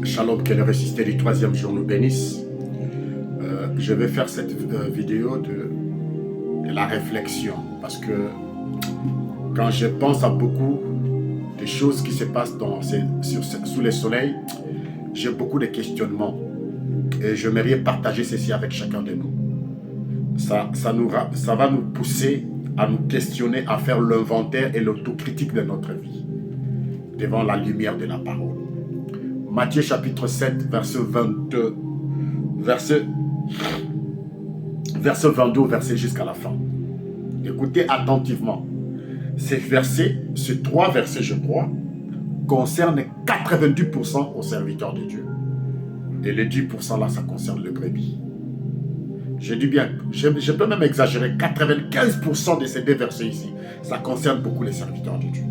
Shalom, que le ressuscité du troisième jour nous bénisse. Je vais faire cette vidéo de la réflexion parce que quand je pense à beaucoup de choses qui se passent sous le soleil, j'ai beaucoup de questionnements et j'aimerais partager ceci avec chacun de nous. Ça va nous pousser à nous questionner, à faire l'inventaire et l'autocritique de notre vie devant la lumière de la parole. Matthieu chapitre 7, verset 22, verset 22 jusqu'à la fin. Écoutez attentivement. Ces trois versets, je crois, concernent 90% aux serviteurs de Dieu. Et les 10% là, ça concerne le brebis. Je dis bien, je peux même exagérer, 95% de ces deux versets ici, ça concerne beaucoup les serviteurs de Dieu.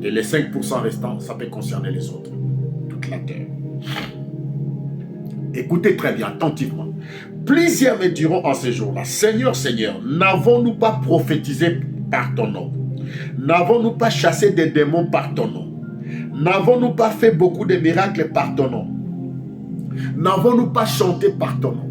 Et les 5% restants, ça peut concerner les autres. La terre. Écoutez très bien, attentivement. Plusieurs me diront en ces jours-là, Seigneur, Seigneur, n'avons-nous pas prophétisé par ton nom? N'avons-nous pas chassé des démons par ton nom? N'avons-nous pas fait beaucoup de miracles par ton nom? N'avons-nous pas chanté par ton nom?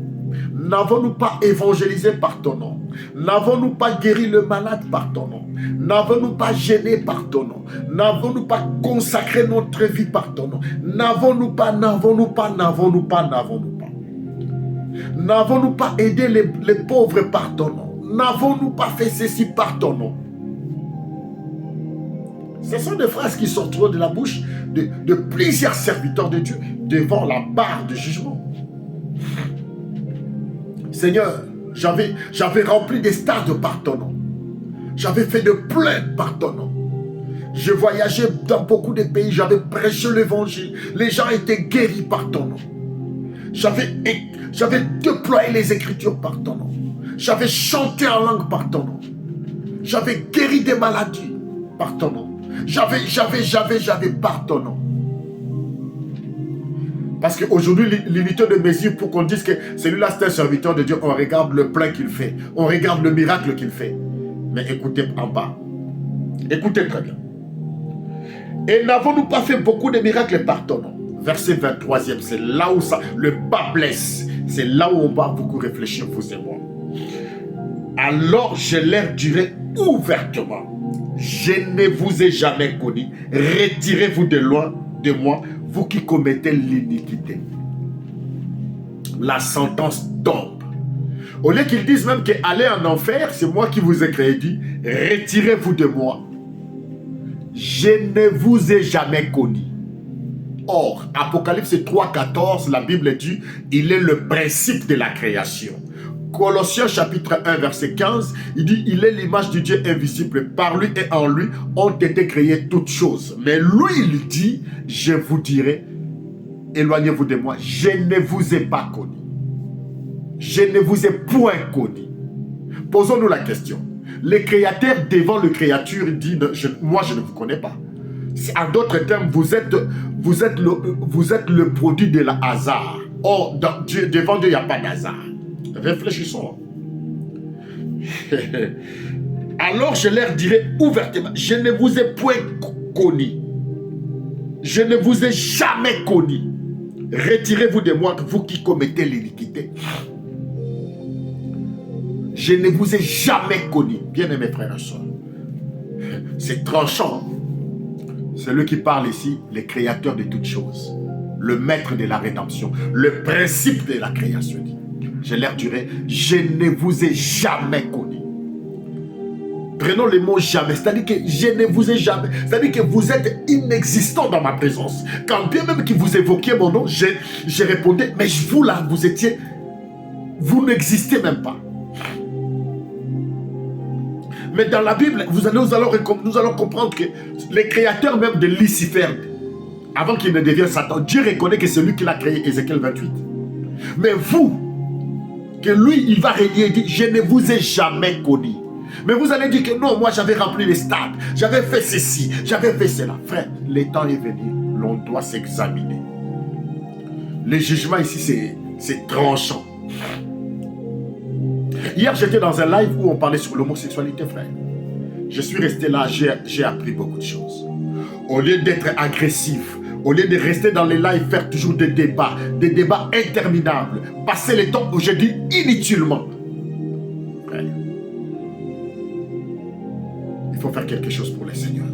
N'avons-nous pas évangélisé par ton nom? N'avons-nous pas guéri le malade par ton nom? N'avons-nous pas gêné par ton nom? N'avons-nous pas consacré notre vie par ton nom? N'avons-nous pas N'avons-nous pas aidé les pauvres par ton nom? N'avons-nous pas fait ceci par ton nom? Ce sont des phrases qui sortiront de la bouche de plusieurs serviteurs de Dieu devant la barre de jugement. Seigneur, j'avais rempli des stades par ton nom. J'avais fait de plaintes par ton nom. Je voyageais dans beaucoup de pays, j'avais prêché l'évangile. Les gens étaient guéris par ton nom. J'avais déployé les Écritures par ton nom. J'avais chanté en langue par ton nom. J'avais guéri des maladies par ton nom. J'avais par ton nom. Parce qu'aujourd'hui, l'unité de mesure pour qu'on dise que celui-là c'est un serviteur de Dieu, on regarde le plein qu'il fait. On regarde le miracle qu'il fait. Mais écoutez en bas. Écoutez très bien. Et n'avons-nous pas fait beaucoup de miracles par ton nom? Verset 23e, c'est là où le bas blesse. C'est là où on va beaucoup réfléchir, vous et moi. Alors je leur dirai ouvertement, je ne vous ai jamais connu. Retirez-vous de loin de moi, vous qui commettez l'iniquité. La sentence tombe. Au lieu qu'ils disent même qu'aller en enfer, c'est moi qui vous ai créé, dit, retirez-vous de moi. Je ne vous ai jamais connu. Or, Apocalypse 3,14, la Bible dit, il est le principe de la création. Colossiens chapitre 1, verset 15, il dit, il est l'image du Dieu invisible. Par lui et en lui ont été créées toutes choses. Mais lui, il dit, je vous dirai, éloignez-vous de moi, je ne vous ai pas connu. Je ne vous ai point connu. Posons-nous la question. Le créateur devant le créature dit, moi je ne vous connais pas. En d'autres termes, vous êtes le produit de la hasard. Or, devant Dieu, il n'y a pas d'hasard. Réfléchissons. Alors je leur dirai ouvertement, je ne vous ai point connu. Je ne vous ai jamais connu. Retirez-vous de moi, vous qui commettez l'iniquité. Je ne vous ai jamais connu. Bien-aimés frères et sœurs. C'est tranchant. C'est lui qui parle ici, le créateur de toutes choses. Le maître de la rédemption. Le principe de la création. Je leur dirai, je ne vous ai jamais connu. Prenons le mot jamais, c'est-à-dire que je ne vous ai jamais, c'est-à-dire que vous êtes inexistant dans ma présence. Quand bien même que vous évoquiez mon nom, j'ai répondu, mais vous là, vous n'existez même pas. Mais dans la Bible, nous allons comprendre que les créateurs même de Lucifer, avant qu'il ne devienne Satan, Dieu reconnaît que c'est lui qui l'a créé, Ézéchiel 28. Mais vous, que lui, il va régner et dire, je ne vous ai jamais connu. Mais vous allez dire que non, moi j'avais rempli les stades, j'avais fait ceci, j'avais fait cela. Frère, le temps est venu, l'on doit s'examiner. Le jugement ici, c'est tranchant. Hier, j'étais dans un live où on parlait sur l'homosexualité, frère. Je suis resté là, j'ai appris beaucoup de choses. Au lieu d'être agressif, Au lieu de rester dans les lives, faire toujours des débats interminables, passer le temps, je dis inutilement. Frère, il faut faire quelque chose pour les seigneurs.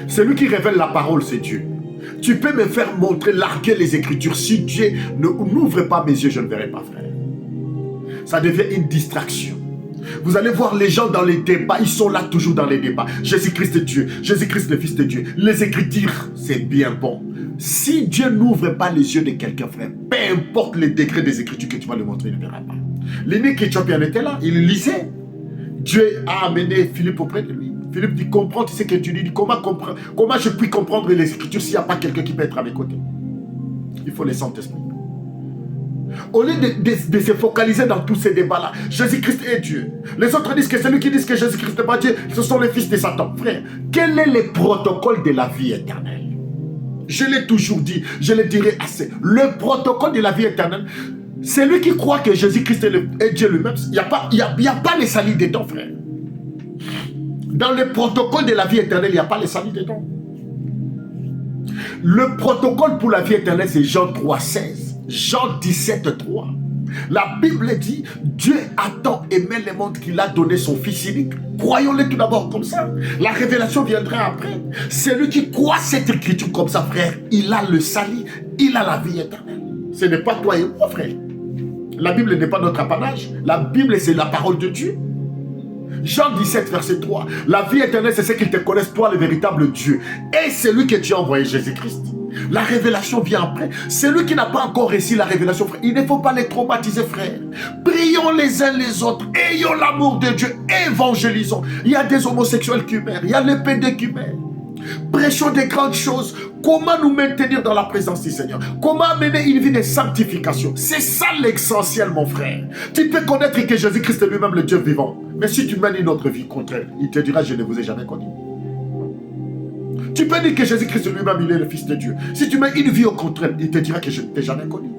Celui qui révèle la parole, c'est Dieu. Tu peux me faire montrer, larguer les Écritures. Si Dieu n'ouvre pas mes yeux, je ne verrai pas, frère. Ça devient une distraction. Vous allez voir les gens dans les débats, ils sont là toujours dans les débats. Jésus-Christ est Dieu, Jésus-Christ le Fils de Dieu. Les Écritures, c'est bien bon. Si Dieu n'ouvre pas les yeux de quelqu'un, frère, peu importe les degrés des Écritures que tu vas lui montrer, il ne verra pas. L'évêque éthiopien était là, il lisait. Dieu a amené Philippe auprès de lui. Philippe dit, comprends, tu sais que tu dis, comment je puis comprendre les Écritures s'il n'y a pas quelqu'un qui peut être à mes côtés? Il faut le Saint-Esprit. Au lieu de se focaliser dans tous ces débats-là, Jésus-Christ est Dieu. Les autres disent que celui qui dit que Jésus-Christ n'est pas Dieu, ce sont les fils de Satan. Frère, quel est le protocole de la vie éternelle? Je l'ai toujours dit, je le dirai assez. Le protocole de la vie éternelle, celui qui croit que Jésus-Christ est Dieu lui-même, il n'y a pas les salis dedans, frère. Dans le protocole de la vie éternelle, il n'y a pas les salis dedans. Le protocole pour la vie éternelle, c'est Jean 3,16. Jean 17,3. La Bible dit, Dieu a tant aimé le monde qu'il a donné son Fils unique. Croyons-le tout d'abord comme ça. La révélation viendra après. Celui qui croit cette écriture comme ça, frère, il a le salut, il a la vie éternelle. Ce n'est pas toi et moi, frère. La Bible n'est pas notre apanage. La Bible, c'est la parole de Dieu. Jean 17, verset 3. La vie éternelle, c'est ce qu'ils te connaissent, toi, le véritable Dieu. Et c'est lui que tu as envoyé, Jésus-Christ. La révélation vient après. Celui qui n'a pas encore reçu la révélation, frère, il ne faut pas les traumatiser, frère. Prions les uns les autres. Ayons l'amour de Dieu. Évangélisons. Il y a des homosexuels qui meurent. Il y a les pédés qui meurent. Prêchons des grandes choses. Comment nous maintenir dans la présence du Seigneur? Comment mener une vie de sanctification? C'est ça l'essentiel, mon frère. Tu peux connaître que Jésus-Christ est lui-même le Dieu vivant. Mais si tu mènes une autre vie contraire, il te dira, je ne vous ai jamais connu. Tu peux dire que Jésus-Christ lui-même, il est le Fils de Dieu. Si tu mets une vie au contraire, il te dira que je ne t'ai jamais connu.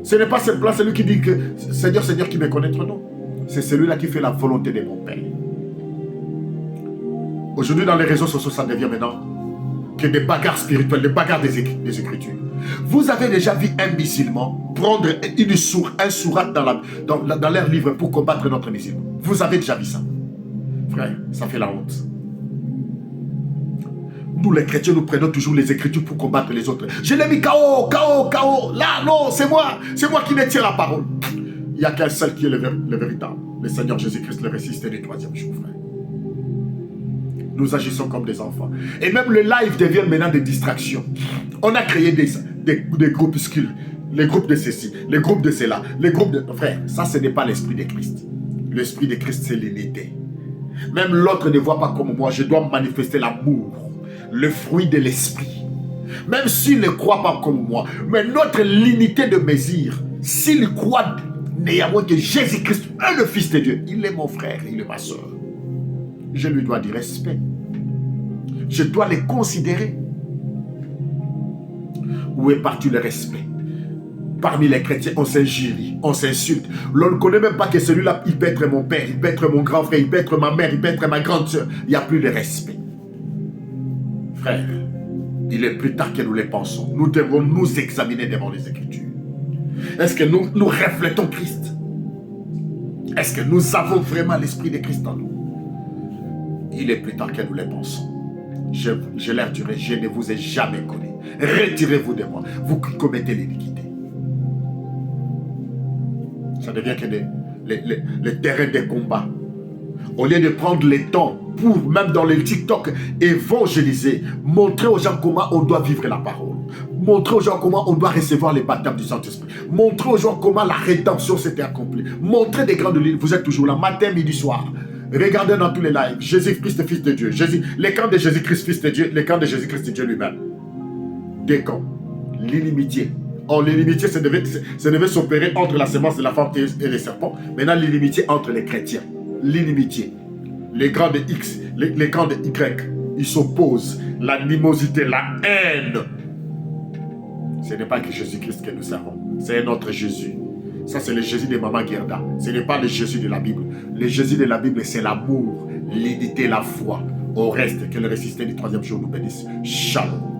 Ce n'est pas simplement celui qui dit que Seigneur, Seigneur, qui me connaîtra, non. C'est celui-là qui fait la volonté de mon Père. Aujourd'hui, dans les réseaux sociaux, ça devient maintenant que des bagarres spirituelles, des bagarres des Écritures. Vous avez déjà vu un musulman prendre un sourate dans leur livre pour combattre notre musulman. Vous avez déjà vu ça. Frère, ça fait la honte. Nous, les chrétiens, nous prenons toujours les Écritures pour combattre les autres. Je l'ai mis KO, KO, KO. Là, non, c'est moi qui détiens la parole. Il n'y a qu'un seul qui est le véritable. Le Seigneur Jésus-Christ, le ressuscité du troisième jour, frère. Nous agissons comme des enfants. Et même le live devient maintenant des distractions. On a créé des groupuscules. Les groupes de ceci, les groupes de cela, les groupes de... Frère, ça, ce n'est pas l'esprit de Christ. L'esprit de Christ, c'est l'unité. Même l'autre ne voit pas comme moi. Je dois manifester l'amour, le fruit de l'esprit. Même s'il ne croit pas comme moi. Mais notre l'unité de mesure, s'il croit néanmoins que Jésus-Christ est le Fils de Dieu, il est mon frère, il est ma soeur. Je lui dois du respect. Je dois les considérer. Où est parti le respect? Parmi les chrétiens, on s'injurie, on s'insulte. L'on ne connaît même pas que celui-là, il peut être mon père, il peut être mon grand frère, il peut être ma mère, il peut être ma grande soeur. Il n'y a plus de respect. Frère, il est plus tard que nous le pensons. Nous devons nous examiner devant les Écritures. Est-ce que nous reflétons Christ? Est-ce que nous avons vraiment l'esprit de Christ en nous? Il est plus tard que nous le pensons. Je leur dirai, je ne vous ai jamais connu. Retirez-vous de moi, vous qui commettez l'iniquité. Ça devient que les terrains de combat. Au lieu de prendre le temps pour, même dans les TikTok, évangéliser, montrer aux gens comment on doit vivre la parole. Montrer aux gens comment on doit recevoir les baptêmes du Saint-Esprit. Montrer aux gens comment la rédemption s'était accomplie. Montrer des grandes lignes. Vous êtes toujours là, matin, midi, soir. Regardez dans tous les lives, Jésus-Christ, Fils de Dieu. Les camps de Jésus-Christ, Fils de Dieu, les camps de Jésus-Christ, Dieu lui-même. Des camps. L'inimitié. Or, l'inimitié, ça devait s'opérer entre la semence de la femme et les serpents. Maintenant, l'inimitié entre les chrétiens. L'inimitié. Les camps de X, les camps de Y, ils s'opposent. L'animosité, la haine. Ce n'est pas que Jésus-Christ que nous servons. C'est notre Jésus. Ça, c'est le Jésus de Maman Gerda. Ce n'est pas le Jésus de la Bible. Le Jésus de la Bible, c'est l'amour, l'unité, la foi. Au reste, que le ressuscité du troisième jour nous bénisse. Shalom.